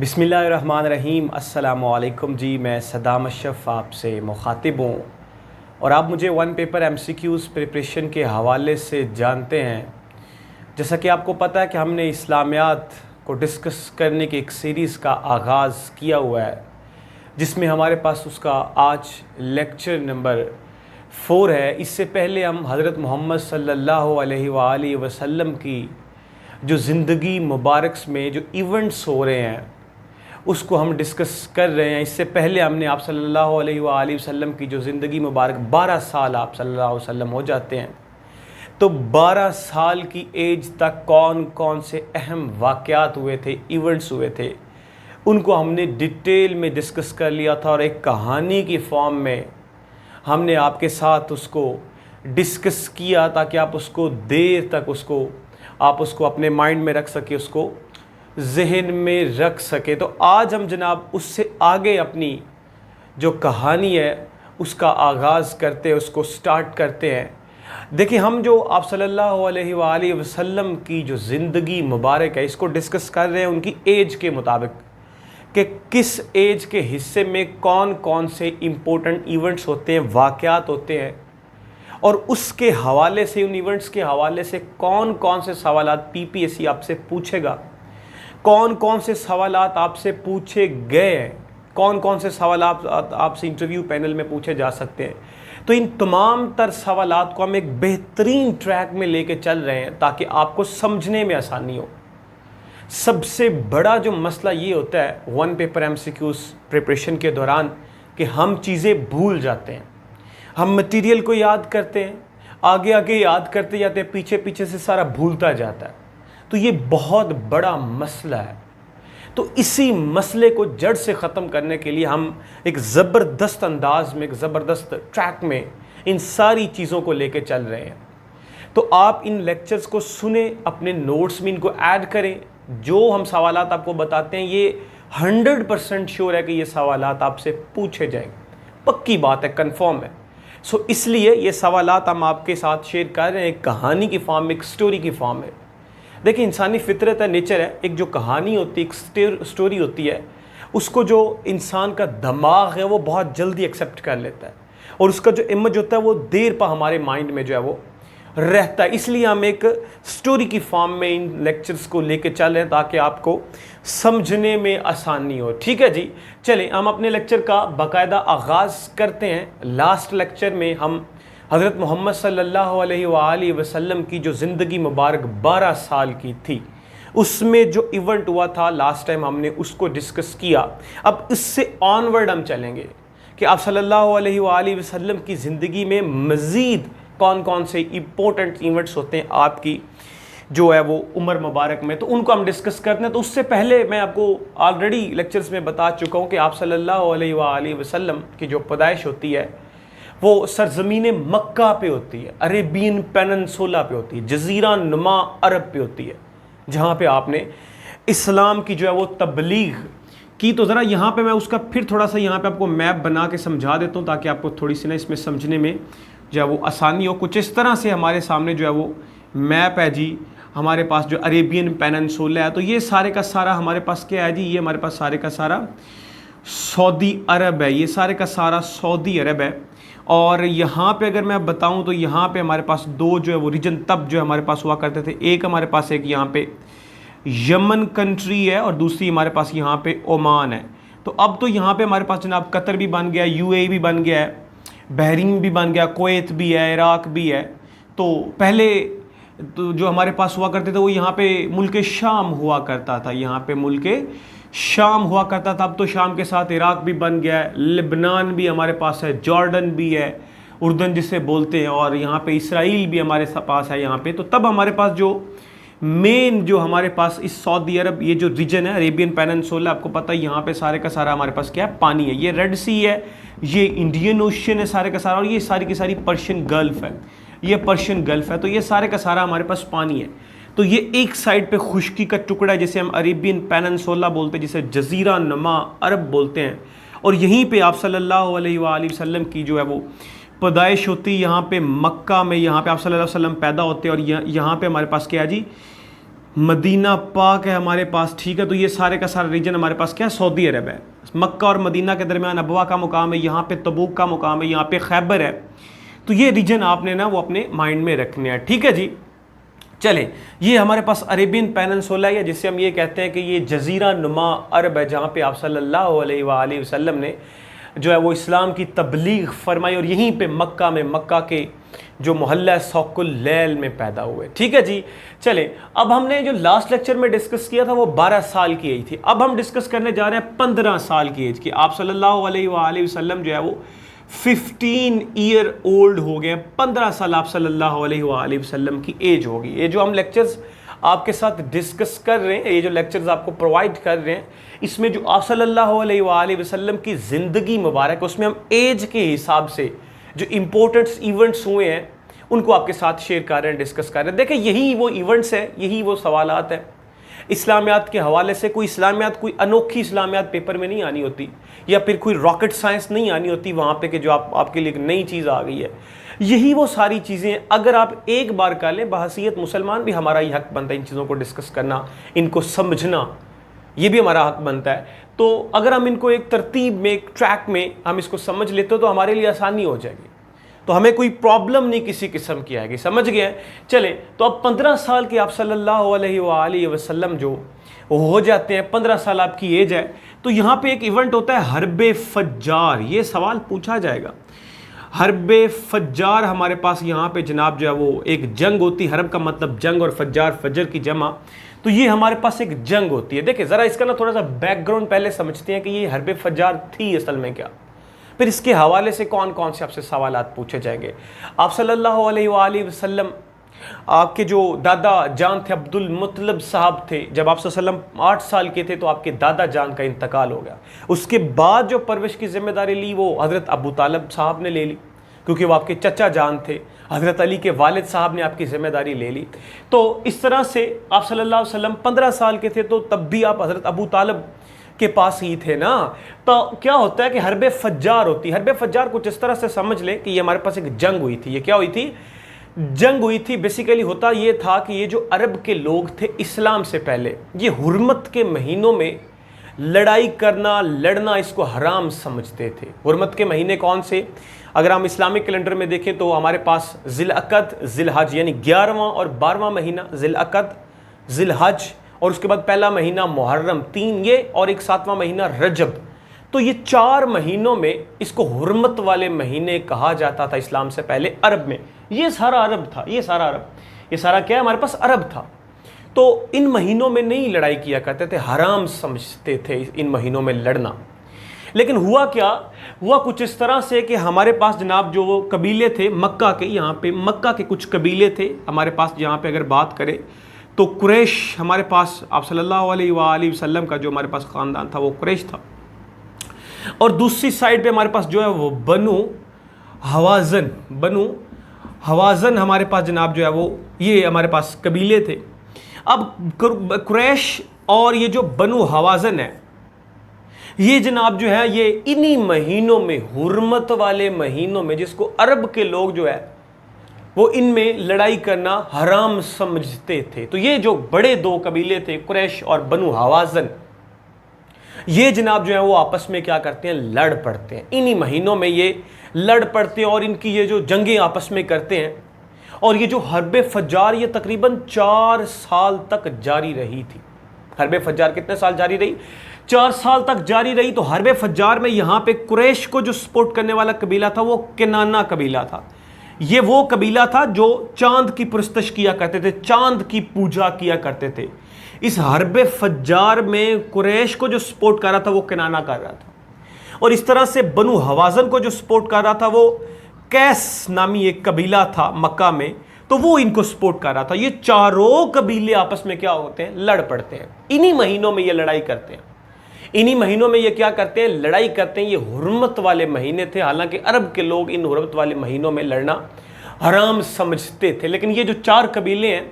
بسم اللہ الرحمن الرحیم۔ السلام علیکم جی، میں صدام اشرف آپ سے مخاطب ہوں اور آپ مجھے one paper M C Qs preparation کے حوالے سے جانتے ہیں۔ جیسا کہ آپ کو پتہ ہے کہ ہم نے اسلامیات کو ڈسکس کرنے کی ایک سیریز کا آغاز کیا ہوا ہے، جس میں ہمارے پاس اس کا آج لیکچر نمبر 4 ہے۔ اس سے پہلے ہم حضرت محمد صلی اللہ علیہ وآلہ وسلم کی جو زندگی مبارک میں جو ایونٹس ہو رہے ہیں اس کو ہم ڈسکس کر رہے ہیں۔ اس سے پہلے ہم نے آپ صلی اللہ علیہ وآلہ وسلم کی جو زندگی مبارک 12 سال آپ صلی اللہ علیہ وسلم ہو جاتے ہیں، تو 12 سال کی ایج تک کون کون سے اہم واقعات ہوئے تھے، ایونٹس ہوئے تھے، ان کو ہم نے ڈیٹیل میں ڈسکس کر لیا تھا اور ایک کہانی کی فارم میں ہم نے آپ کے ساتھ اس کو ڈسکس کیا تاکہ آپ اس کو دیر تک آپ اس کو اپنے مائنڈ میں رکھ سکے، اس کو ذہن میں رکھ سکے۔ تو آج ہم جناب اس سے آگے اپنی جو کہانی ہے اس کا آغاز کرتے ہیں، اس کو سٹارٹ کرتے ہیں۔ دیکھیں، ہم جو آپ صلی اللہ علیہ وآلہ وسلم کی جو زندگی مبارک ہے اس کو ڈسکس کر رہے ہیں ان کی ایج کے مطابق، کہ کس ایج کے حصے میں کون کون سے امپورٹنٹ ایونٹس ہوتے ہیں، واقعات ہوتے ہیں، اور اس کے حوالے سے، ان ایونٹس کے حوالے سے کون کون سے سوالات پی پی ایس سی آپ سے پوچھے گا، کون کون سے سوالات آپ سے پوچھے گئے ہیں، کون کون سے سوالات آپ سے انٹرویو پینل میں پوچھے جا سکتے ہیں۔ تو ان تمام تر سوالات کو ہم ایک بہترین ٹریک میں لے کے چل رہے ہیں تاکہ آپ کو سمجھنے میں آسانی ہو۔ سب سے بڑا جو مسئلہ یہ ہوتا ہے one paper M C Qs preparation کے دوران کہ ہم چیزیں بھول جاتے ہیں۔ ہم مٹیریل کو یاد کرتے ہیں، آگے آگے یاد کرتے جاتے ہیں، پیچھے پیچھے سے سارا بھولتا جاتا ہے۔ تو یہ بہت بڑا مسئلہ ہے۔ تو اسی مسئلے کو جڑ سے ختم کرنے کے لیے ہم ایک زبردست انداز میں، ایک زبردست ٹریک میں ان ساری چیزوں کو لے کے چل رہے ہیں۔ تو آپ ان لیکچرز کو سنیں، اپنے نوٹس میں ان کو ایڈ کریں۔ جو ہم سوالات آپ کو بتاتے ہیں یہ 100% شیور ہے کہ یہ سوالات آپ سے پوچھے جائیں گے، پکی بات ہے، کنفرم ہے۔ اس لیے یہ سوالات ہم آپ کے ساتھ شیئر کر رہے ہیں، ایک کہانی کی فارم میں، ایک سٹوری کی فارم میں۔ دیکھیں، انسانی فطرت ہے، نیچر ہے، ایک جو کہانی ہوتی ہے، ایک سٹوری ہوتی ہے، اس کو جو انسان کا دماغ ہے وہ بہت جلدی ایکسیپٹ کر لیتا ہے، اور اس کا جو امیج ہوتا ہے وہ دیر پا ہمارے مائنڈ میں جو ہے وہ رہتا ہے۔ اس لیے ہم ایک سٹوری کی فارم میں ان لیکچرز کو لے کے چل رہے ہیں تاکہ آپ کو سمجھنے میں آسانی ہو۔ ٹھیک ہے جی، چلیں ہم اپنے لیکچر کا باقاعدہ آغاز کرتے ہیں۔ لاسٹ لیکچر میں ہم حضرت محمد صلی اللہ علیہ وآلہ وسلم کی جو زندگی مبارک 12 سال کی تھی، اس میں جو ایونٹ ہوا تھا لاسٹ ٹائم ہم نے اس کو ڈسکس کیا۔ اب اس سے آن ورڈ ہم چلیں گے کہ آپ صلی اللہ علیہ وآلہ وسلم کی زندگی میں مزید کون کون سے امپورٹنٹ ایونٹس ہوتے ہیں آپ کی جو ہے وہ عمر مبارک میں، تو ان کو ہم ڈسکس کرتے ہیں۔ تو اس سے پہلے میں آپ کو آلریڈی لیکچرز میں بتا چکا ہوں کہ آپ صلی اللہ علیہ وآلہ وسلم کی جو پیدائش ہوتی ہے وہ سرزمین مکہ پہ ہوتی ہے، عربین پیننسولا پہ ہوتی ہے، جزیرہ نما عرب پہ ہوتی ہے، جہاں پہ آپ نے اسلام کی جو ہے وہ تبلیغ کی۔ تو ذرا یہاں پہ میں اس کا پھر تھوڑا سا یہاں پہ آپ کو میپ بنا کے سمجھا دیتا ہوں تاکہ آپ کو تھوڑی سی نا اس میں سمجھنے میں جو ہے وہ آسانی ہو۔ کچھ اس طرح سے ہمارے سامنے جو ہے وہ میپ ہے جی، ہمارے پاس جو عربین پیننسولا ہے، تو یہ سارے کا سارا ہمارے پاس کیا ہے جی، یہ ہمارے پاس سارے کا سارا سعودی عرب ہے، یہ سارے کا سارا سعودی عرب ہے۔ اور یہاں پہ اگر میں بتاؤں تو یہاں پہ ہمارے پاس دو جو ہے وہ ریجن تب جو ہے ہمارے پاس ہوا کرتے تھے، ایک ہمارے پاس ایک یہاں پہ یمن کنٹری ہے اور دوسری ہمارے پاس یہاں پہ عمان ہے۔ تو اب تو یہاں پہ ہمارے پاس جناب قطر بھی بن گیا، یو اے بھی بن گیا ہے، بحرین بھی بن گیا، کویت بھی ہے، عراق بھی ہے۔ تو پہلے تو جو ہمارے پاس ہوا کرتے تھے وہ یہاں پہ ملک شام ہوا کرتا تھا، یہاں پہ ملک شام ہوا کرتا تھا۔ اب تو شام کے ساتھ عراق بھی بن گیا ہے، لبنان بھی ہمارے پاس ہے، جارڈن بھی ہے، اردن جسے بولتے ہیں، اور یہاں پہ اسرائیل بھی ہمارے پاس ہے یہاں پہ۔ تو تب ہمارے پاس جو مین جو ہمارے پاس اس سعودی عرب یہ جو ریجن ہے عربین پیننسولا، آپ کو پتہ ہے یہاں پہ سارے کا سارا ہمارے پاس کیا ہے، پانی ہے۔ یہ ریڈ سی ہے، یہ انڈین اوشین ہے سارے کا سارا، اور یہ ساری کی ساری پرشین گلف ہے، یہ پرشین گلف ہے۔ تو یہ سارے کا سارا ہمارے پاس پانی ہے۔ تو یہ ایک سائڈ پہ خشکی کا ٹکڑا ہے جسے ہم عربین پیننسولا بولتے ہیں، جسے جزیرہ نما عرب بولتے ہیں، اور یہیں پہ آپ صلی اللہ علیہ وآلہ وسلم کی جو ہے وہ پیدائش ہوتی ہے، یہاں پہ مکہ میں، یہاں پہ آپ صلی اللہ علیہ وسلم پیدا ہوتے ہیں، اور یہاں پہ ہمارے پاس کیا ہے جی، مدینہ پاک ہے ہمارے پاس، ٹھیک ہے، تو یہ سارے کا سارا ریجن ہمارے پاس کیا ہے؟ سعودی عرب ہے۔ مکہ اور مدینہ کے درمیان ابوا کا مقام ہے، یہاں پہ تبوک کا مقام ہے، یہاں پہ خیبر ہے۔ تو یہ ریجن آپ نے نا وہ اپنے مائنڈ میں رکھنے ہیں، ٹھیک ہے جی۔ چلیں، یہ ہمارے پاس عربین پیننسولا ہے، جسے ہم یہ کہتے ہیں کہ یہ جزیرہ نما عرب ہے، جہاں پہ آپ صلی اللہ علیہ وآلہ وسلم نے جو ہے وہ اسلام کی تبلیغ فرمائی، اور یہیں پہ مکہ میں، مکہ کے جو محلہ سوق اللیل میں پیدا ہوئے، ٹھیک ہے جی۔ چلیں، اب ہم نے جو لاسٹ لیکچر میں ڈسکس کیا تھا وہ 12 سال کی ایج تھی، اب ہم ڈسکس کرنے جا رہے ہیں 15 سال کی ایج کی۔ آپ صلی اللہ علیہ وآلہ وسلم جو ہے وہ 15 ایئر اولڈ ہو گئے، 15 سال آپ صلی اللہ علیہ وآلہ وسلم کی ایج ہوگی۔ یہ جو ہم لیکچرز آپ کے ساتھ ڈسکس کر رہے ہیں، یہ جو لیکچرز آپ کو پرووائڈ کر رہے ہیں، اس میں جو آپ صلی اللہ علیہ وآلہ وسلم کی زندگی مبارک، اس میں ہم ایج کے حساب سے جو امپورٹنٹس ایونٹس ہوئے ہیں ان کو آپ کے ساتھ شیئر کر رہے ہیں، ڈسکس کر رہے ہیں۔ دیکھیں، یہی وہ ایونٹس ہیں، یہی وہ سوالات ہیں۔ اسلامیات کے حوالے سے کوئی اسلامیات، کوئی انوکھی اسلامیات پیپر میں نہیں آنی ہوتی، یا پھر کوئی راکٹ سائنس نہیں آنی ہوتی وہاں پہ کہ جو آپ کے لیے ایک نئی چیز آ گئی ہے۔ یہی وہ ساری چیزیں ہیں، اگر آپ ایک بار کر لیں، بحیثیت مسلمان بھی ہمارا یہ حق بنتا ہے ان چیزوں کو ڈسکس کرنا، ان کو سمجھنا، یہ بھی ہمارا حق بنتا ہے۔ تو اگر ہم ان کو ایک ترتیب میں، ایک ٹریک میں ہم اس کو سمجھ لیتے تو ہمارے لیے آسانی ہو جائے گی، تو ہمیں کوئی پرابلم نہیں کسی قسم کی آئے گی، سمجھ گئے ہیں؟ چلیں، تو اب 15 سال کے آپ صلی اللہ علیہ وآلہ وسلم جو ہو جاتے ہیں، 15 سال آپ کی ایج ہے، تو یہاں پہ ایک ایونٹ ہوتا ہے حرب فجار۔ یہ سوال پوچھا جائے گا، حرب فجار ہمارے پاس یہاں پہ جناب جو ہے وہ ایک جنگ ہوتی ہے۔ حرب کا مطلب جنگ اور فجار فجر کی جمع، تو یہ ہمارے پاس ایک جنگ ہوتی ہے۔ دیکھیں ذرا اس کا نا تھوڑا سا بیک گراؤنڈ پہلے سمجھتے ہیں کہ یہ حرب فجار تھی اصل میں کیا، پھر اس کے حوالے سے کون کون سے آپ سے سوالات پوچھے جائیں گے۔ آپ صلی اللہ علیہ وآلہ وسلم، آپ کے جو دادا جان تھے عبد المطلب صاحب تھے، جب آپ صلی اللہ علیہ وسلم 8 سال کے تھے تو آپ کے دادا جان کا انتقال ہو گیا۔ اس کے بعد جو پرورش کی ذمہ داری لی وہ حضرت ابو طالب صاحب نے لے لی، کیونکہ وہ آپ کے چچا جان تھے۔ حضرت علی کے والد صاحب نے آپ کی ذمہ داری لے لی۔ تو اس طرح سے آپ صلی اللہ علیہ وسلم 15 سال کے تھے، تو تب بھی آپ حضرت ابو طالب کے پاس ہی تھے نا۔ تو کیا ہوتا ہے کہ حرب فجار ہوتی ہے۔ حرب فجار کچھ اس طرح سے سمجھ لیں کہ یہ ہمارے پاس ایک جنگ ہوئی تھی۔ یہ کیا ہوئی تھی؟ جنگ ہوئی تھی۔ بیسیکلی ہوتا یہ تھا کہ یہ جو عرب کے لوگ تھے اسلام سے پہلے، یہ حرمت کے مہینوں میں لڑائی کرنا، لڑنا اس کو حرام سمجھتے تھے۔ حرمت کے مہینے کون سے؟ اگر ہم اسلامک کیلنڈر میں دیکھیں تو ہمارے پاس ذی العقد، ذی الحج، یعنی 11واں اور 12واں مہینہ ذی العقد، ذی الحج، اور اس کے بعد پہلا مہینہ محرم، 3 یہ، اور ایک 7واں مہینہ رجب۔ تو یہ 4 مہینوں میں اس کو حرمت والے مہینے کہا جاتا تھا اسلام سے پہلے عرب میں۔ یہ سارا عرب تھا، یہ سارا کیا ہے ہمارے پاس؟ عرب تھا۔ تو ان مہینوں میں نہیں لڑائی کیا کرتے تھے، حرام سمجھتے تھے ان مہینوں میں لڑنا۔ لیکن ہوا کیا؟ ہوا کچھ اس طرح سے کہ ہمارے پاس جناب جو قبیلے تھے مکہ کے، یہاں پہ مکہ کے کچھ قبیلے تھے ہمارے پاس، یہاں پہ اگر بات کریں تو قریش ہمارے پاس، آپ صلی اللہ علیہ وآلہ وسلم کا جو ہمارے پاس خاندان تھا وہ قریش تھا، اور دوسری سائڈ پہ ہمارے پاس جو ہے وہ بنو حوازن ہمارے پاس جناب جو ہے وہ یہ ہمارے پاس قبیلے تھے۔ اب قریش اور یہ جو بنو حوازن ہے، یہ جناب جو ہے یہ انہی مہینوں میں، حرمت والے مہینوں میں، جس کو عرب کے لوگ جو ہے وہ ان میں لڑائی کرنا حرام سمجھتے تھے۔ تو یہ جو بڑے 2 قبیلے تھے قریش اور بنو حوازن، یہ جناب جو ہے وہ آپس میں کیا کرتے ہیں؟ لڑ پڑتے ہیں۔ انہی مہینوں میں یہ لڑ پڑتے ہیں اور ان کی یہ جو جنگیں آپس میں کرتے ہیں، اور یہ جو حرب فجار یہ تقریباً 4 سال تک جاری رہی تھی۔ حرب فجار کتنے سال جاری رہی؟ 4 سال تک جاری رہی۔ تو حرب فجار میں یہاں پہ قریش کو جو سپورٹ کرنے والا قبیلہ تھا وہ کنانہ قبیلہ تھا۔ یہ وہ قبیلہ تھا جو چاند کی پرستش کیا کرتے تھے، چاند کی پوجا کیا کرتے تھے۔ اس حرب فجار میں قریش کو جو سپورٹ کر رہا تھا وہ کنانہ کر رہا تھا، اور اس طرح سے بنو حوازن کو جو سپورٹ کر رہا تھا وہ قیس نامی ایک قبیلہ تھا مکہ میں، تو وہ ان کو سپورٹ کر رہا تھا۔ یہ چاروں قبیلے آپس میں کیا ہوتے ہیں؟ لڑ پڑتے ہیں۔ انہی مہینوں میں یہ لڑائی کرتے ہیں، انہی مہینوں میں یہ کیا کرتے ہیں؟ لڑائی کرتے ہیں۔ یہ حرمت والے مہینے تھے، حالانکہ عرب کے لوگ ان حرمت والے مہینوں میں لڑنا حرام سمجھتے تھے۔ لیکن یہ جو 4 قبیلے ہیں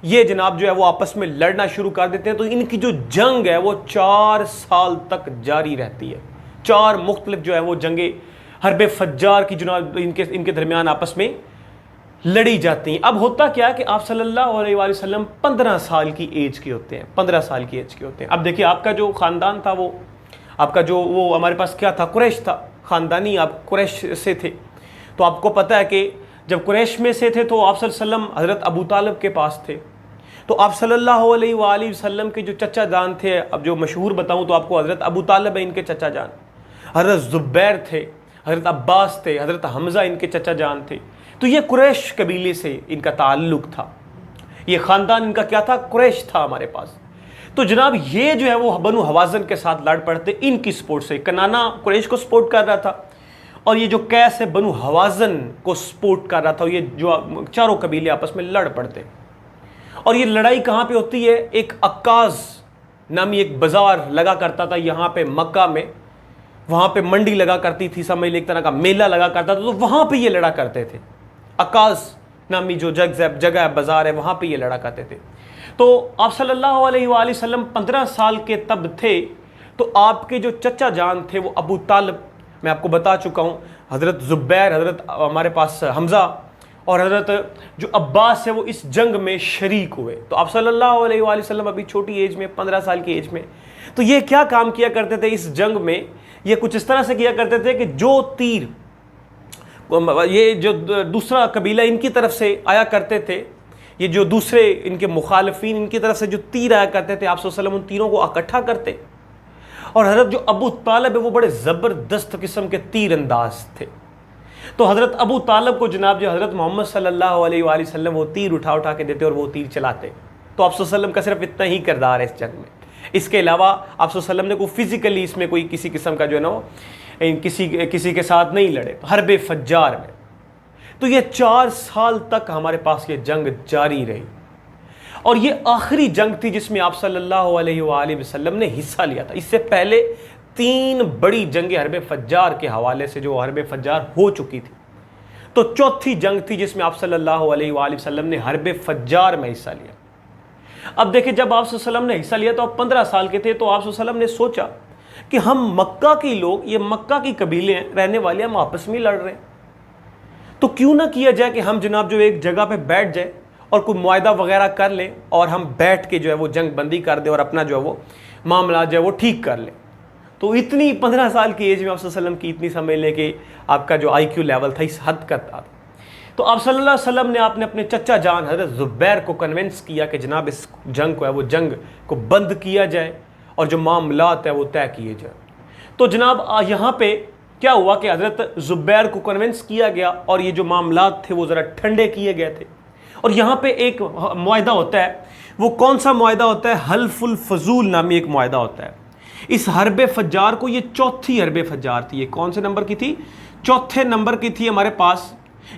یہ جناب جو ہے وہ آپس میں لڑنا شروع کر دیتے ہیں، تو ان کی جو جنگ ہے وہ 4 سال تک جاری رہتی ہے۔ 4 مختلف جو ہے وہ جنگیں حرب فجار کی جناب ان کے درمیان آپس میں لڑی جاتی ہیں۔ اب ہوتا کیا ہے کہ آپ صلی اللہ علیہ وآلہ وسلم 15 سال کی ایج کے ہوتے ہیں، 15 سال کی ایج کے ہوتے ہیں۔ اب دیکھیے آپ کا جو خاندان تھا وہ آپ کا جو وہ ہمارے پاس کیا تھا، قریش تھا، خاندانی آپ قریش سے تھے۔ تو آپ کو پتہ ہے کہ جب قریش میں سے تھے تو آپ صلی اللہ علیہ وسلم حضرت ابو طالب کے پاس تھے۔ تو آپ صلی اللہ علیہ وآلہ وسلم کے جو چچا جان تھے، اب جو مشہور بتاؤں تو آپ کو حضرت ابو طالب ہے ان کے چچا جان، حضرت زبیر تھے، حضرت عباس تھے، حضرت حمزہ ان کے چچا جان تھے۔ تو یہ قریش قبیلے سے ان کا تعلق تھا، یہ خاندان ان کا کیا تھا، قریش تھا ہمارے پاس۔ تو جناب یہ جو ہے وہ بنو حوازن کے ساتھ لڑ پڑتے ان کی سپورٹ سے۔ کنانا قریش کو سپورٹ کر رہا تھا اور یہ جو قیس ہے بنو حوازن کو سپورٹ کر رہا تھا، یہ جو چاروں قبیلے آپس میں لڑ پڑتے۔ اور یہ لڑائی کہاں پہ ہوتی ہے، ایک عکاظ نامی ایک بازار لگا کرتا تھا یہاں پہ مکہ میں، وہاں پہ منڈی لگا کرتی تھی، سمجھ لیں ایک طرح کا میلہ لگا کرتا تھا، تو وہاں پہ یہ لڑا کرتے تھے۔ عکاظ نامی جو جگہ ہے، بازار ہے، وہاں پہ یہ لڑا کرتے تھے۔ تو آپ صلی اللہ علیہ وآلہ وسلم 15 سال کے تب تھے، تو آپ کے جو چچا جان تھے وہ ابو طالب، میں آپ کو بتا چکا ہوں، حضرت زبیر، حضرت ہمارے پاس حمزہ اور حضرت جو عباس ہے وہ اس جنگ میں شریک ہوئے۔ تو آپ صلی اللہ علیہ وآلہ وسلم ابھی چھوٹی ایج میں، 15 سال کی ایج میں، تو یہ کیا کام کیا کرتے تھے اس جنگ میں، یہ کچھ اس طرح سے کیا کرتے تھے کہ جو تیر یہ جو دوسرا قبیلہ ان کی طرف سے آیا کرتے تھے، یہ جو دوسرے ان کے مخالفین ان کی طرف سے جو تیر آیا کرتے تھے، آپ صلی اللہ علیہ وسلم ان تیروں کو اکٹھا کرتے، اور حضرت جو ابو طالب ہے وہ بڑے زبردست قسم کے تیر انداز تھے۔ تو حضرت ابو طالب کو جناب جو حضرت محمد صلی اللہ علیہ وآلہ وسلم وہ تیر اٹھا کے دیتے اور وہ تیر چلاتے۔ تو آپ صلی اللہ علیہ وسلم کا صرف اتنا ہی کردار ہے اس جنگ میں، اس کے علاوہ آپ صلی اللہ علیہ وسلم نے کوئی فزیکلی اس میں کوئی کسی قسم کا جو ہے نا کسی کے ساتھ نہیں لڑے، حرب فجار میں۔ تو یہ 4 سال تک ہمارے پاس یہ جنگ جاری رہی، اور یہ آخری جنگ تھی جس میں آپ صلی اللہ علیہ وآلہ وسلم نے حصہ لیا تھا۔ اس سے پہلے 3 بڑی جنگیں حرب فجار کے حوالے سے جو حرب فجار ہو چکی تھی، تو چوتھی جنگ تھی جس میں آپ صلی اللہ علیہ وآلہ وسلم نے حرب فجار میں حصہ لیا۔ اب دیکھیں جب آپ صلی اللہ علیہ وسلم نے حصہ لیا تو آپ 15 سال کے تھے، تو آپ صلی اللہ علیہ وسلم نے سوچا کہ ہم مکہ کے لوگ، یہ مکہ کی قبیلے ہیں، رہنے والے، ہم آپس میں لڑ رہے ہیں، تو کیوں نہ کیا جائے کہ ہم جناب جو ایک جگہ پہ بیٹھ جائے اور کوئی معاہدہ وغیرہ کر لیں، اور ہم بیٹھ کے جو ہے وہ جنگ بندی کر دیں اور اپنا جو ہے وہ معاملات جو ہے وہ ٹھیک کر لیں۔ تو اتنی 15 سال کی ایج میں آپ صلی اللہ علیہ وسلم کی اتنی سمجھ لیں کہ آپ کا جو آئی کیو لیول تھا اس حد کا تھا۔ تو آپ صلی اللہ علیہ وسلم نے آپ نے اپنے چچا جان حضرت زبیر کو کنونس کیا کہ جناب اس جنگ کو ہے وہ جنگ کو بند کیا جائے اور جو معاملات ہے وہ طے کیے جائیں۔ تو جناب یہاں پہ کیا ہوا کہ حضرت زبیر کو کنونس کیا گیا اور یہ جو معاملات تھے وہ ذرا ٹھنڈے کیے گئے تھے، اور یہاں پہ ایک معاہدہ ہوتا ہے، وہ کون سا معاہدہ ہوتا ہے، حلف الفضول نامی ایک معاہدہ ہوتا ہے۔ اس حرب فجار کو، یہ چوتھی حرب فجار تھی، یہ کون سے نمبر کی تھی، چوتھے نمبر کی تھی ہمارے پاس،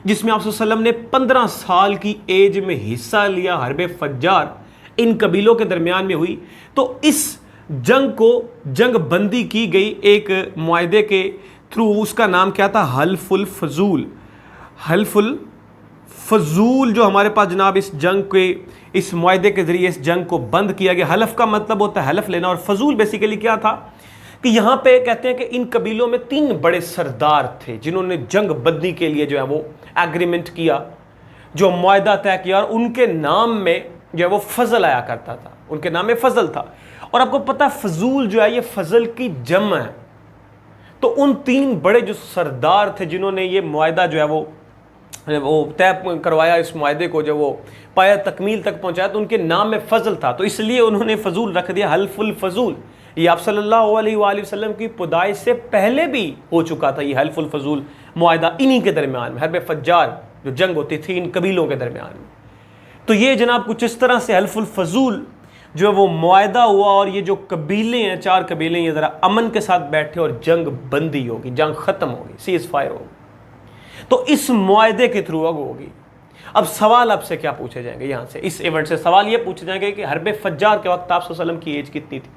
جس میں آپ صلی اللہ علیہ وسلم نے 15 سال کی ایج میں حصہ لیا۔ حرب فجار ان قبیلوں کے درمیان میں ہوئی، تو اس جنگ کو جنگ بندی کی گئی ایک معاہدے کے تھرو، اس کا نام کیا تھا، حلف الفضول۔ حلف الفضول جو ہمارے پاس جناب اس جنگ کے اس معاہدے کے ذریعے اس جنگ کو بند کیا گیا۔ حلف کا مطلب ہوتا ہے حلف لینا، اور فضول بیسیکلی کیا تھا کہ یہاں پہ کہتے ہیں کہ ان قبیلوں میں 3 بڑے سردار تھے جنہوں نے جنگ بندی کے لیے جو ہے وہ ایگریمنٹ کیا، جو معاہدہ طے کیا، اور ان کے نام میں جو ہے وہ فضل آیا کرتا تھا، ان کے نام میں فضل تھا۔ اور آپ کو پتہ ہے فضول جو ہے یہ فضل کی جمع ہے۔ تو ان 3 بڑے جو سردار تھے جنہوں نے یہ معاہدہ جو ہے وہ طے کروایا، اس معاہدے کو جو وہ پایا تکمیل تک پہنچایا، تو ان کے نام میں فضل تھا، تو اس لیے انہوں نے فضول رکھ دیا، حلف الفضول۔ یہ آپ صلی اللہ علیہ وآلہ وسلم کی پیدائش سے پہلے بھی ہو چکا تھا یہ حلف الفضول معاہدہ انہی کے درمیان میں، حرب فجار جو جنگ ہوتی تھی ان قبیلوں کے درمیان میں۔ تو یہ جناب کچھ اس طرح سے حلف الفضول جو ہے وہ معاہدہ ہوا، اور یہ جو قبیلے ہیں 4 قبیلے یہ ذرا امن کے ساتھ بیٹھے اور جنگ بندی ہوگی، جنگ ختم ہوگی، سیز فائر ہوگی، تو اس معاہدے کے تھرو اب ہوگی۔ اب سوال آپ سے کیا پوچھے جائیں گے، یہاں سے اس ایونٹ سے سوال یہ پوچھے جائیں گے کہ حرب فجار کے وقت آپ صلی اللہ علیہ وسلم کی ایج کتنی تھی،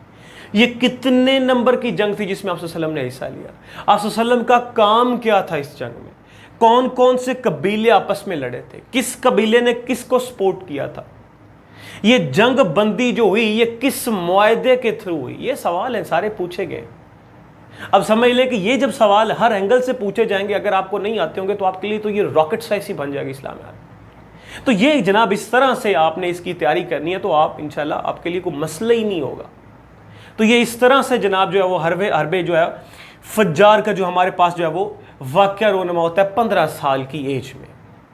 یہ کتنے نمبر کی جنگ تھی جس میں آپ صلی اللہ علیہ وسلم نے حصہ لیا، آپ صلی اللہ علیہ وسلم کا کام کیا تھا اس جنگ میں، کون کون سے قبیلے آپس میں لڑے تھے، کس قبیلے نے کس کو سپورٹ کیا تھا، یہ جنگ بندی جو ہوئی یہ کس معاہدے کے تھرو ہوئی، یہ سوال ہیں سارے پوچھے گئے۔ اب سمجھ لیں کہ یہ جب سوال ہر اینگل سے پوچھے جائیں گے، اگر آپ کو نہیں آتے ہوں گے تو آپ کے لیے تو یہ راکٹ سائنس ہی بن جائے گی اسلام میں۔ تو یہ جناب اس طرح سے آپ نے اس کی تیاری کرنی ہے تو آپ انشاءاللہ آپ کے لیے کوئی مسئلہ ہی نہیں ہوگا. تو یہ اس طرح سے جناب جو ہے وہ حربے جو ہے فجار کا جو ہمارے پاس جو ہے وہ واقعہ رونما ہوتا ہے 15 سال کی ایج میں.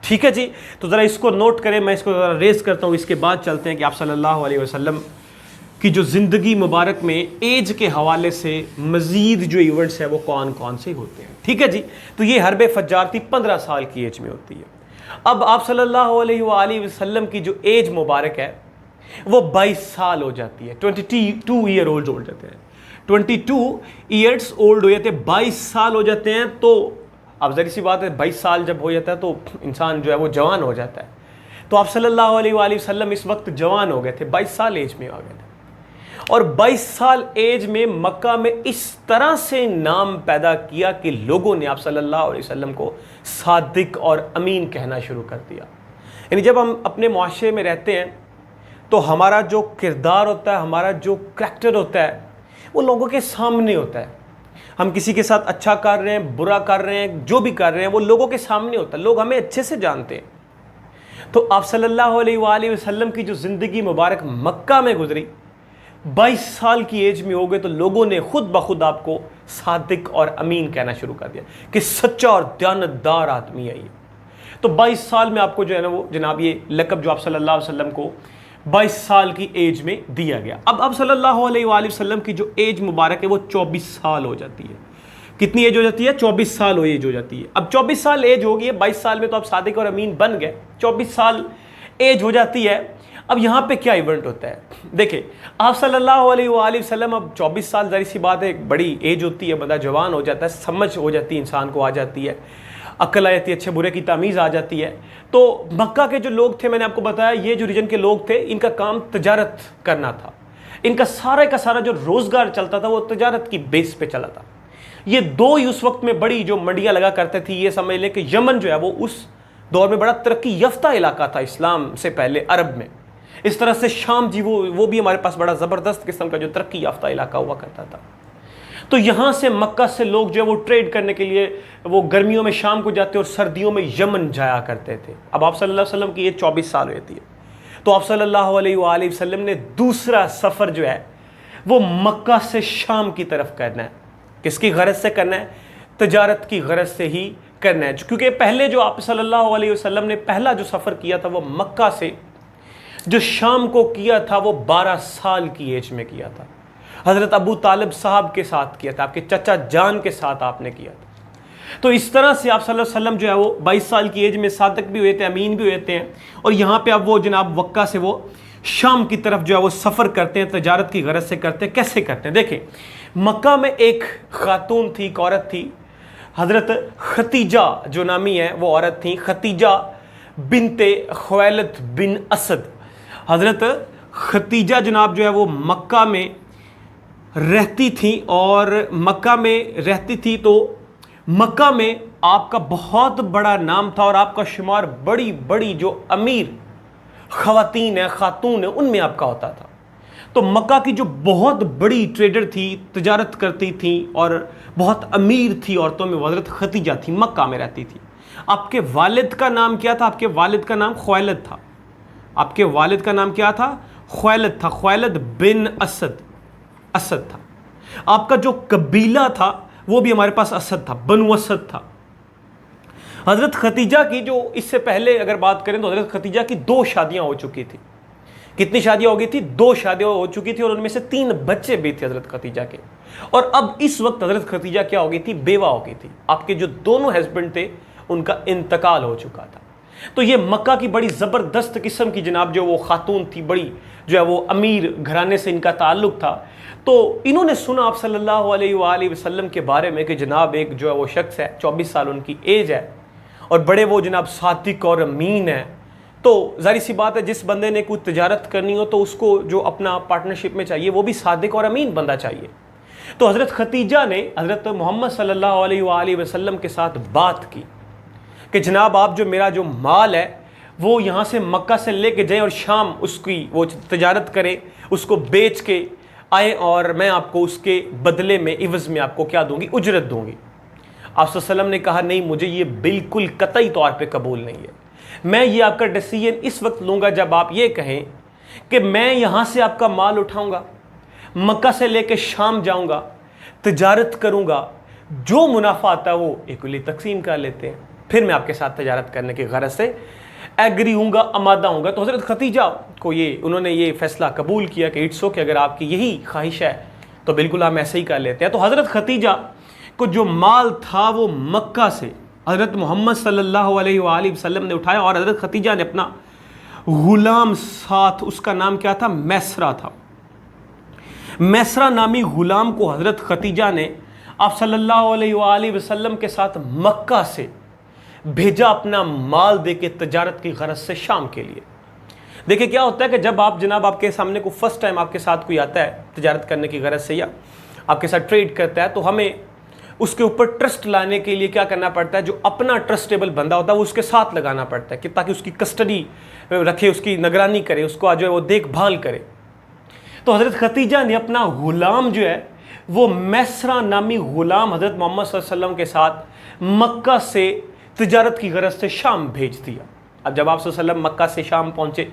ٹھیک ہے جی. تو ذرا اس کو نوٹ کریں, میں اس کو ذرا ریز کرتا ہوں, اس کے بعد چلتے ہیں کہ آپ صلی اللہ علیہ وسلم کی جو زندگی مبارک میں ایج کے حوالے سے مزید جو ایونٹس ہیں وہ کون کون سے ہوتے ہیں. ٹھیک ہے جی. تو یہ حرب فجار تھی 15 سال کی ایج میں ہوتی ہے. اب آپ صلی اللہ علیہ وآلہ وسلم کی جو ایج مبارک ہے وہ 22 سال ہو جاتی ہے, 22 ایئر اولڈ ہو جاتے ہیں, 22 ایئرس اولڈ ہو جاتے ہیں, 22 سال ہو جاتے ہیں. تو اب ظاہر سی بات ہے 22 سال جب ہو جاتا ہے تو انسان جو ہے وہ جوان ہو جاتا ہے. تو آپ صلی اللہ علیہ وآلہ وسلم اس وقت جوان ہو گئے تھے, 22 سال ایج میں آ گئے تھے. اور 22 سال ایج میں مکہ میں اس طرح سے نام پیدا کیا کہ لوگوں نے آپ صلی اللہ علیہ وسلم کو صادق اور امین کہنا شروع کر دیا. یعنی جب ہم اپنے معاشرے میں رہتے ہیں تو ہمارا جو کردار ہوتا ہے, ہمارا جو کریکٹر ہوتا ہے وہ لوگوں کے سامنے ہوتا ہے. ہم کسی کے ساتھ اچھا کر رہے ہیں, برا کر رہے ہیں, جو بھی کر رہے ہیں وہ لوگوں کے سامنے ہوتا ہے, لوگ ہمیں اچھے سے جانتے ہیں. تو آپ صلی اللہ علیہ وآلہ وسلم کی جو زندگی مبارک مکہ میں گزری, 22 سال کی ایج میں ہو گئے تو لوگوں نے خود بخود آپ کو صادق اور امین کہنا شروع کر دیا کہ سچا اور دیانتدار آدمی ہے یہ. تو 22 سال میں آپ کو جو ہے نا وہ جناب یہ لقب جو آپ صلی اللہ علیہ وسلم کو 22 سال کی ایج میں دیا گیا. اب صلی اللہ علیہ وآلہ وسلم کی جو ایج مبارک ہے وہ 24 سال ہو جاتی ہے. کتنی ایج ہو جاتی ہے؟ 24 سال ایج ہو جاتی ہے. اب 24 سال ایج ہوگی, 22 سال میں تو آپ صادق اور امین بن گئے, 24 سال ایج ہو جاتی ہے. اب یہاں پہ کیا ایونٹ ہوتا ہے دیکھیں, آپ صلی اللہ علیہ وآلہ وسلم اب 24 سال ظاہر سی بات ہے ایک بڑی ایج ہوتی ہے, بندہ جوان ہو جاتا ہے, سمجھ ہو جاتی ہے, انسان کو آ جاتی ہے, عقل آ جاتی ہے, اچھے برے کی تمیز آ جاتی ہے. تو مکہ کے جو لوگ تھے, میں نے آپ کو بتایا یہ جو ریجن کے لوگ تھے ان کا کام تجارت کرنا تھا. ان کا سارا جو روزگار چلتا تھا وہ تجارت کی بیس پہ چلا تھا. یہ دو ہی اس وقت میں بڑی جو منڈیاں لگا کرتے تھی. یہ سمجھ لیں کہ یمن جو ہے وہ اس دور میں بڑا ترقی یافتہ علاقہ تھا اسلام سے پہلے عرب میں. اس طرح سے شام جی وہ بھی ہمارے پاس بڑا زبردست قسم کا جو ترقی یافتہ علاقہ ہوا کرتا تھا. تو یہاں سے مکہ سے لوگ جو ہے وہ ٹریڈ کرنے کے لیے وہ گرمیوں میں شام کو جاتے اور سردیوں میں یمن جایا کرتے تھے. اب آپ صلی اللہ علیہ وسلم کی یہ 24 سال ہوتی ہے. تو آپ صلی اللہ علیہ وآلہ وسلم نے دوسرا سفر جو ہے وہ مکہ سے شام کی طرف کرنا ہے. کس کی غرض سے کرنا ہے؟ تجارت کی غرض سے ہی کرنا ہے. کیونکہ پہلے جو آپ صلی اللہ علیہ وسلم نے پہلا جو سفر کیا تھا وہ مکہ سے جو شام کو کیا تھا وہ 12 سال کی ایج میں کیا تھا. حضرت ابو طالب صاحب کے ساتھ کیا تھا, آپ کے چچا جان کے ساتھ آپ نے کیا تھا. تو اس طرح سے آپ صلی اللہ علیہ وسلم جو ہے وہ 22 سال کی ایج میں صادق بھی ہوئے تھے, امین بھی ہوئے تھے. اور یہاں پہ اب وہ جناب مکہ سے وہ شام کی طرف جو ہے وہ سفر کرتے ہیں, تجارت کی غرض سے کرتے ہیں. کیسے کرتے ہیں دیکھیں, مکہ میں ایک خاتون تھی, ایک عورت تھی, حضرت ختیجہ جو نامی ہے وہ عورت تھی, ختیجہ بنت خویلد بن اسد. حضرت ختیجہ جناب جو ہے وہ مکہ میں رہتی تھی, اور مکہ میں رہتی تھی تو مکہ میں آپ کا بہت بڑا نام تھا, اور آپ کا شمار بڑی بڑی جو امیر خواتین ہیں, خاتون ہیں, ان میں آپ کا ہوتا تھا. تو مکہ کی جو بہت بڑی ٹریڈر تھی, تجارت کرتی تھی اور بہت امیر تھی عورتوں میں, وہ حضرت ختیجہ تھی, مکہ میں رہتی تھی. آپ کے والد کا نام کیا تھا؟ آپ کے والد کا نام خویلد تھا. آپ کے والد کا نام کیا تھا؟ خویلد تھا, خویلد بن اسد تھا. آپ کا جو قبیلہ تھا وہ بھی ہمارے پاس اسد تھا, بنو اسد تھا. حضرت ختیجہ کی جو اس سے پہلے اگر بات کریں تو حضرت ختیجہ کی 2 شادیاں ہو چکی تھی. کتنی شادیاں ہو گئی تھی؟ 2 شادیاں ہو چکی تھی, اور ان میں سے 3 بچے بھی تھے حضرت ختیجہ کے. اور اب اس وقت حضرت ختیجہ کیا ہو گئی تھی؟ بیوہ ہو گئی تھی. آپ کے جو دونوں ہسبینڈ تھے ان کا انتقال ہو چکا تھا. تو یہ مکہ کی بڑی زبردست قسم کی جناب جو وہ خاتون تھی, بڑی جو ہے وہ امیر گھرانے سے ان کا تعلق تھا. تو انہوں نے سنا آپ صلی اللہ علیہ وآلہ وسلم کے بارے میں کہ جناب ایک جو ہے وہ شخص ہے, 24 سال ان کی ایج ہے, اور بڑے وہ جناب صادق اور امین ہیں. تو ظاہر سی بات ہے جس بندے نے کوئی تجارت کرنی ہو تو اس کو جو اپنا پارٹنرشپ میں چاہیے وہ بھی صادق اور امین بندہ چاہیے. تو حضرت ختیجہ نے حضرت محمد صلی اللہ علیہ وآلہ وسلم کے ساتھ بات کی کہ جناب آپ جو میرا جو مال ہے وہ یہاں سے مکہ سے لے کے جائیں اور شام اس کی وہ تجارت کریں, اس کو بیچ کے آئیں, اور میں آپ کو اس کے بدلے میں عوض میں آپ کو کیا دوں گی؟ اجرت دوں گی. آپ صلی اللہ علیہ وسلم نے کہا نہیں, مجھے یہ بالکل قطعی طور پہ قبول نہیں ہے. میں یہ آپ کا ڈیسیجن اس وقت لوں گا جب آپ یہ کہیں کہ میں یہاں سے آپ کا مال اٹھاؤں گا، مکہ سے لے کے شام جاؤں گا، تجارت کروں گا، جو منافع آتا ہے وہ ایکولی تقسیم کر لیتے ہیں، پھر میں آپ کے ساتھ تجارت کرنے کی غرض سے ایگری ہوں گا، آمادہ ہوں گا۔ تو حضرت خدیجہ کو انہوں نے یہ فیصلہ قبول کیا کہ اٹس اوکے، اگر آپ کی یہی خواہش ہے تو بالکل ہم ایسے ہی کر لیتے ہیں۔ تو حضرت خدیجہ کو جو مال تھا وہ مکہ سے حضرت محمد صلی اللہ علیہ وآلہ وسلم نے اٹھایا، اور حضرت خدیجہ نے اپنا غلام ساتھ، اس کا نام کیا تھا؟ میسرہ تھا۔ میسرہ نامی غلام کو حضرت خدیجہ نے آپ صلی اللہ علیہ وآلہ وسلم کے ساتھ مکہ سے بھیجا، اپنا مال دے کے تجارت کی غرض سے شام کے لیے۔ دیکھیں کیا ہوتا ہے کہ جب آپ کے سامنے کو فرسٹ ٹائم آپ کے ساتھ کوئی آتا ہے تجارت کرنے کی غرض سے یا آپ کے ساتھ ٹریڈ کرتا ہے، تو ہمیں اس کے اوپر ٹرسٹ لانے کے لیے کیا کرنا پڑتا ہے؟ جو اپنا ٹرسٹیبل بندہ ہوتا ہے وہ اس کے ساتھ لگانا پڑتا ہے کہ تاکہ اس کی کسٹڈی رکھے، اس کی نگرانی کرے، اس کو جو ہے وہ دیکھ بھال کرے۔ تو حضرت خدیجہ نے اپنا غلام جو ہے وہ میسرہ نامی غلام حضرت محمد صلی اللہ علیہ وسلم کے ساتھ مکہ سے تجارت کی غرض سے شام بھیج دیا۔ اب جب آپ صلی اللہ علیہ وسلم مکہ سے شام پہنچے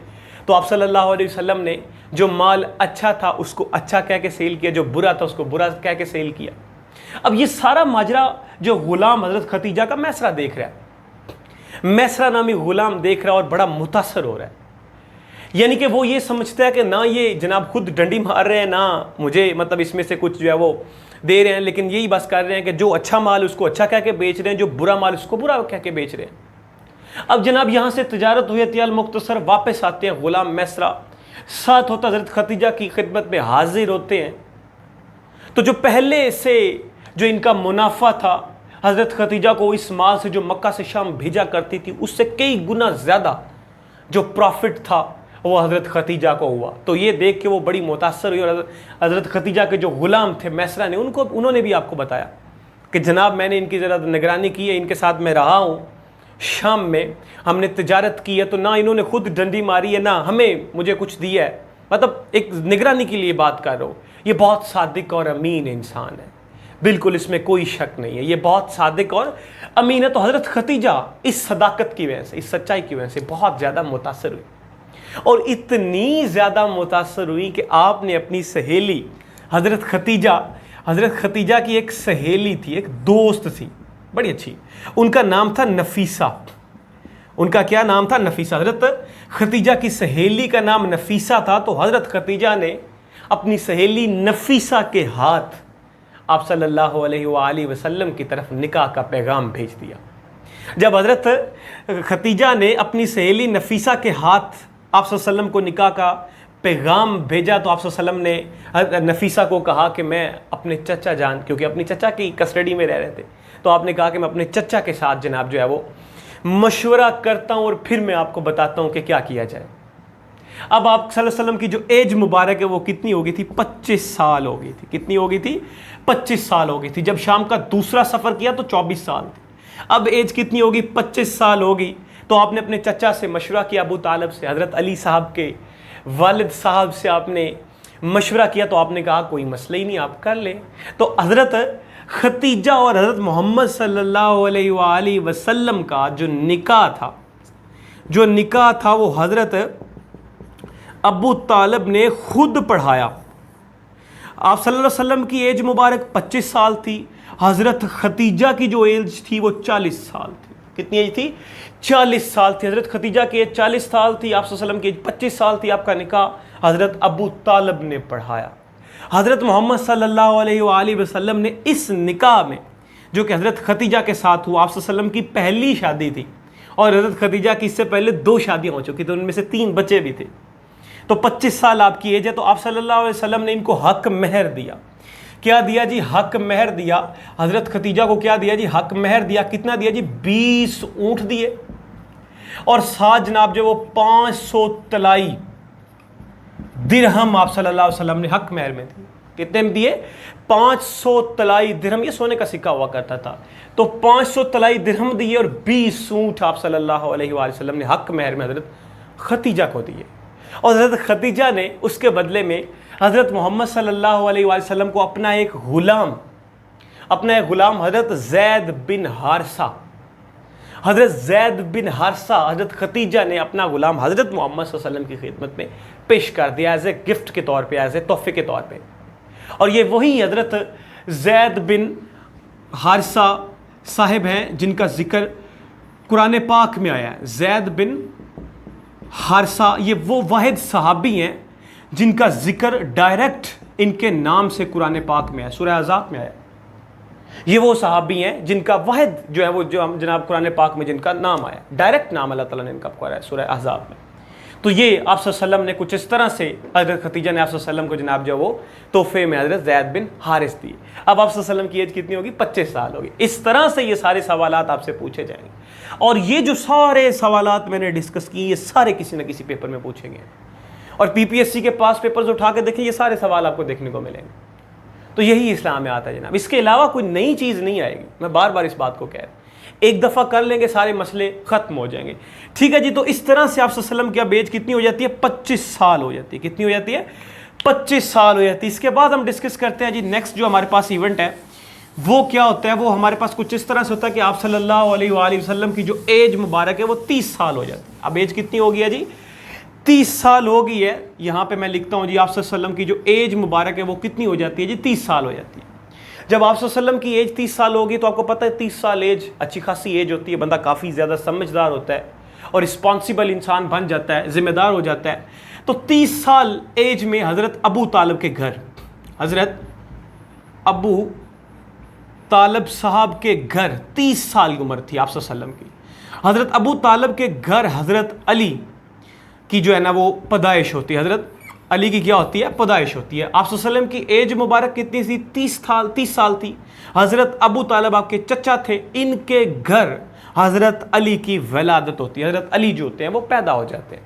تو آپ صلی اللہ علیہ وسلم نے جو مال اچھا تھا اس کو اچھا کہہ کے سیل کیا، جو برا تھا اس کو برا کہہ کے سیل کیا۔ اب یہ سارا ماجرا جو غلام حضرت خدیجہ کا میسرہ دیکھ رہا ہے، میسرہ نامی غلام دیکھ رہا ہے اور بڑا متاثر ہو رہا ہے۔ یعنی کہ وہ یہ سمجھتا ہے کہ نہ یہ جناب خود ڈنڈی مار رہے ہیں، نہ مجھے مطلب اس میں سے کچھ جو ہے وہ دے رہے ہیں، لیکن یہی بس کر رہے ہیں کہ جو اچھا مال اس کو اچھا کہہ کے بیچ رہے ہیں، جو برا مال اس کو برا کہہ کے بیچ رہے ہیں۔ اب جناب یہاں سے تجارت ہوئی تھی، المختصر واپس آتے ہیں، غلام میسرہ ساتھ ہوتا حضرت خدیجہ کی خدمت میں حاضر ہوتے ہیں۔ تو جو پہلے سے جو ان کا منافع تھا حضرت خدیجہ کو اس مال سے جو مکہ سے شام بھیجا کرتی تھی اس سے کئی گنا زیادہ جو پروفٹ تھا وہ حضرت خدیجہ کو ہوا۔ تو یہ دیکھ کے وہ بڑی متاثر ہوئی، اور حضرت خدیجہ کے جو غلام تھے میسرہ نے انہوں نے بھی آپ کو بتایا کہ جناب میں نے ان کی ذرا نگرانی کی ہے، ان کے ساتھ میں رہا ہوں، شام میں ہم نے تجارت کی ہے، تو نہ انہوں نے خود ڈنڈی ماری ہے نہ مجھے کچھ دیا ہے، مطلب ایک نگرانی کے لیے بات کر رہا ہوں۔ یہ بہت صادق اور امین انسان ہے، بالکل اس میں کوئی شک نہیں ہے، یہ بہت صادق اور امین ہے۔ تو حضرت خدیجہ اس صداقت کی وجہ سے، اس سچائی کی وجہ سے بہت زیادہ متاثر ہوئی، اور اتنی زیادہ متاثر ہوئی کہ آپ نے اپنی سہیلی حضرت خدیجہ کی ایک سہیلی تھی، ایک دوست تھی بڑی اچھی، ان کا نام تھا نفیسہ۔ ان کا کیا نام تھا؟ نفیسہ۔ حضرت خدیجہ کی سہیلی کا نام نفیسہ تھا، تو حضرت خدیجہ نے اپنی سہیلی نفیسہ کے ہاتھ آپ صلی اللہ علیہ وآلہ وسلم کی طرف نکاح کا پیغام بھیج دیا۔ جب حضرت خدیجہ نے اپنی سہیلی نفیسہ کے ہاتھ آپ صلی اللہ علیہ وسلم کو نکاح کا پیغام بھیجا تو آپ صلی اللہ علیہ وسلم نے نفیسہ کو کہا کہ میں اپنے چچا جان، کیونکہ اپنی چچا کی کسٹڈی میں رہ رہے تھے، تو آپ نے کہا کہ میں اپنے چچا کے ساتھ جناب جو ہے وہ مشورہ کرتا ہوں اور پھر میں آپ کو بتاتا ہوں کہ کیا کیا جائے۔ اب آپ صلی اللہ علیہ وسلم کی جو ایج مبارک ہے وہ کتنی ہو گئی تھی؟ 25 سال ہو گئی تھی۔ کتنی ہو گئی تھی؟ 25 سال ہو گئی تھی۔ جب شام کا دوسرا سفر کیا تو 24 سال تھی۔ اب ایج کتنی ہوگی؟ 25 سال ہوگی۔ تو آپ نے اپنے چچا سے مشورہ کیا، ابو طالب سے، حضرت علی صاحب کے والد صاحب سے آپ نے مشورہ کیا، تو آپ نے کہا کوئی مسئلہ ہی نہیں، آپ کر لیں۔ تو حضرت خدیجہ اور حضرت محمد صلی اللہ علیہ وآلہ وسلم کا جو نکاح تھا وہ حضرت ابو طالب نے خود پڑھایا۔ آپ صلی اللہ علیہ وسلم کی ایج مبارک 25 سال تھی، حضرت خدیجہ کی جو ایج تھی وہ 40 سال تھی۔ کتنی ایج تھی؟ 40 سال تھی۔ حضرت خدیجہ کی ایج 40 سال تھی، آپ صلی اللہ علیہ وسلم کی ایج 25 سال تھی۔ آپ کا نکاح حضرت ابو طالب نے پڑھایا۔ حضرت محمد صلی اللہ علیہ وآلہ وسلم نے اس نکاح میں جو کہ حضرت خدیجہ کے ساتھ ہوا، آپ صلی اللہ علیہ وسلم کی پہلی شادی تھی، اور حضرت خدیجہ کی اس سے پہلے 2 شادیاں ہو چکی تھیں، ان میں سے 3 بچے بھی تھے۔ تو 25 سال آپ کی ایج ہے، تو آپ صلی اللہ علیہ وسلم نے ان کو حق مہر دیا۔ کیا دیا جی؟ حق مہر دیا۔ حضرت خدیجہ کو کیا دیا جی؟ حق مہر دیا۔ کتنا دیا جی؟ 20 اونٹ دیے، اور ساتھ جناب جو وہ 500 طلائی درہم آپ صلی اللہ علیہ وسلم نے حق مہر میں دیے۔ کتنے میں دیے؟ 500 طلائی درہم، یہ سونے کا سکہ ہوا کرتا تھا، تو 500 طلائی درہم دیے، اور 20 اونٹ آپ صلی اللہ علیہ وآلہ وسلم نے حق مہر میں حضرت خدیجہ کو دیے۔ اور حضرت خدیجہ نے اس کے بدلے میں حضرت محمد صلی اللہ علیہ وآلہ وسلم کو اپنا ایک غلام حضرت زید بن حارثہ حضرت زید بن حارثہ حضرت ختیجہ نے اپنا غلام حضرت محمد صلی اللہ علیہ وسلم کی خدمت میں پیش کر دیا ایز اے گفٹ کے طور پہ، ایز اے تحفے کے طور پہ. اور یہ وہی حضرت زید بن حارثہ صاحب ہیں جن کا ذکر قرآن پاک میں آیا ہے. زید بن حارثہ یہ وہ واحد صحابی ہیں جن کا ذکر ڈائریکٹ ان کے نام سے قرآن پاک میں ہے، سورہ احزاب میں آیا. یہ وہ صحابی ہیں جن کا واحد جو ہے وہ جو جناب قرآن پاک میں جن کا نام آیا، ڈائریکٹ نام اللہ تعالیٰ نے ان کا پکارا ہے سورہ احزاب میں. تو یہ آپ صلی اللہ علیہ وسلم نے کچھ اس طرح سے حضرت ختیجہ نے آپ صلی اللہ علیہ وسلم کو جناب جو وہ تحفے میں حضرت زید بن حارث دی. اب آپ صلی اللہ علیہ وسلم کی ایج کتنی ہوگی؟ 25 سال ہوگی. اس طرح سے یہ سارے سوالات آپ سے پوچھے جائیں گے. اور یہ جو سارے سوالات میں نے ڈسکس کی یہ سارے کسی نہ کسی پیپر میں پوچھیں گے. اور پی پی ایس سی کے پاس پیپرز اٹھا کے دیکھیں، یہ سارے سوال آپ کو دیکھنے کو ملیں گے. تو یہی اسلام میں آتا ہے جناب، اس کے علاوہ کوئی نئی چیز نہیں آئے گی. میں بار بار اس بات کو کہہ رہا ہوں، ایک دفعہ کر لیں گے سارے مسئلے ختم ہو جائیں گے. ٹھیک ہے جی. تو اس طرح سے آپ صلی اللہ علیہ وسلم کی اب ایج کتنی ہو جاتی ہے؟ 25 سال ہو جاتی ہے. کتنی ہو جاتی ہے؟ 25 سال ہو جاتی ہے. اس کے بعد ہم ڈسکس کرتے ہیں جی نیکسٹ جو ہمارے پاس ایونٹ ہے وہ کیا ہوتا ہے. وہ ہمارے پاس کچھ اس طرح سے ہوتا ہے کہ آپ صلی اللہ علیہ وآلہ وسلم کی جو ایج مبارک ہے وہ 30 سال ہو جاتی ہے. اب ایج کتنی ہو گئی ہے جی؟ 30 سال ہو گئی ہے. یہاں پہ میں لکھتا ہوں جی آپ صلی اللہ علیہ وسلم کی جو ایج مبارک ہے وہ کتنی ہو جاتی ہے جی؟ 30 سال ہو جاتی ہے. جب آپ صلی اللہ علیہ وسلم کی ایج 30 سال ہوگی تو آپ کو پتہ ہے 30 سال ایج اچھی خاصی ایج ہوتی ہے. بندہ کافی زیادہ سمجھدار ہوتا ہے اور رسپانسیبل انسان بن جاتا ہے، ذمہ دار ہو جاتا ہے. تو 30 سال ایج میں حضرت ابو طالب کے گھر، حضرت ابو طالب صاحب کے گھر 30 سال کی عمر تھی آپ صلی اللہ علیہ وسلم کی. حضرت ابو طالب کے گھر حضرت علی کی جو ہے نا وہ پیدائش ہوتی ہے. حضرت علی کی کیا ہوتی ہے؟ پیدائش ہوتی ہے. آپ صلی اللہ علیہ وسلم کی ایج مبارک کتنی تھی؟ 30 سال تھی. حضرت ابو طالب آپ کے چچا تھے، ان کے گھر حضرت علی کی ولادت ہوتی ہے. حضرت علی جو ہوتے ہیں وہ پیدا ہو جاتے ہیں.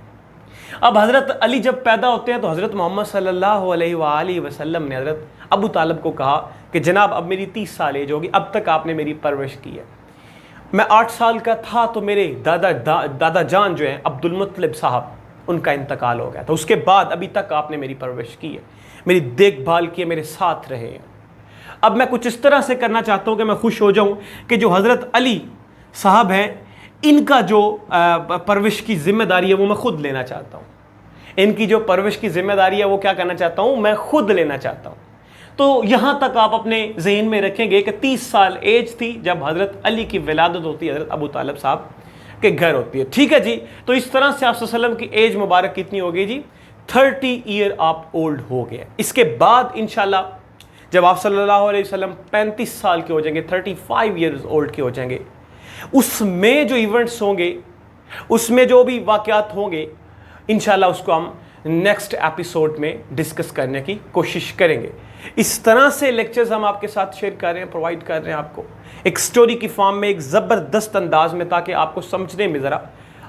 اب حضرت علی جب پیدا ہوتے ہیں تو حضرت محمد صلی اللہ علیہ وآلہ وسلم نے حضرت ابو طالب کو کہا کہ جناب اب میری 30 سال ایج ہوگی، اب تک آپ نے میری پرورش کی ہے. میں 8 سال کا تھا تو میرے دادا جان جو ہیں عبد المطلب صاحب ان کا انتقال ہو گیا تھا. اس کے بعد ابھی تک آپ نے میری پرورش کی ہے، میری دیکھ بھال کی ہے، میرے ساتھ رہے ہیں. اب میں کچھ اس طرح سے کرنا چاہتا ہوں کہ میں خوش ہو جاؤں کہ جو حضرت علی صاحب ہیں ان کا جو پرورش کی ذمہ داری ہے وہ میں خود لینا چاہتا ہوں. ان کی جو پرورش کی ذمہ داری ہے وہ کیا کرنا چاہتا ہوں؟ میں خود لینا چاہتا ہوں. تو یہاں تک آپ اپنے ذہن میں رکھیں گے کہ 30 سال ایج تھی جب حضرت علی کی ولادت ہوتی ہے، حضرت ابو طالب صاحب کے گھر ہوتی ہے. ٹھیک ہے جی. تو اس طرح سے آپ صلی اللہ علیہ وسلم کی ایج مبارک کتنی ہو گئی جی؟ 30 ایئر آپ اولڈ ہو گئے. اس کے بعد انشاءاللہ جب آپ صلی اللہ علیہ وسلم 35 سال کے ہو جائیں گے، 35 ایئرز اولڈ کے ہو جائیں گے، اس میں جو ایونٹس ہوں گے، اس میں جو بھی واقعات ہوں گے، انشاءاللہ اس کو ہم نیکسٹ ایپیسوڈ میں ڈسکس کرنے کی کوشش کریں گے. اس طرح سے لیکچرز ہم آپ کے ساتھ شیئر کر رہے ہیں، پرووائڈ کر رہے ہیں آپ کو ایک سٹوری کی فارم میں، ایک زبردست انداز میں، تاکہ آپ کو سمجھنے میں ذرا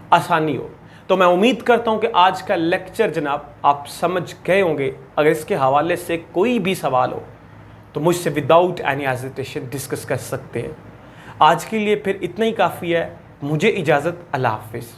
آسانی ہو. تو میں امید کرتا ہوں کہ آج کا لیکچر جناب آپ سمجھ گئے ہوں گے. اگر اس کے حوالے سے کوئی بھی سوال ہو تو مجھ سے وداؤٹ اینی ہیزیٹیشن ڈسکس کر سکتے ہیں. آج کے لیے پھر اتنا ہی کافی ہے. مجھے اجازت. اللہ حافظ.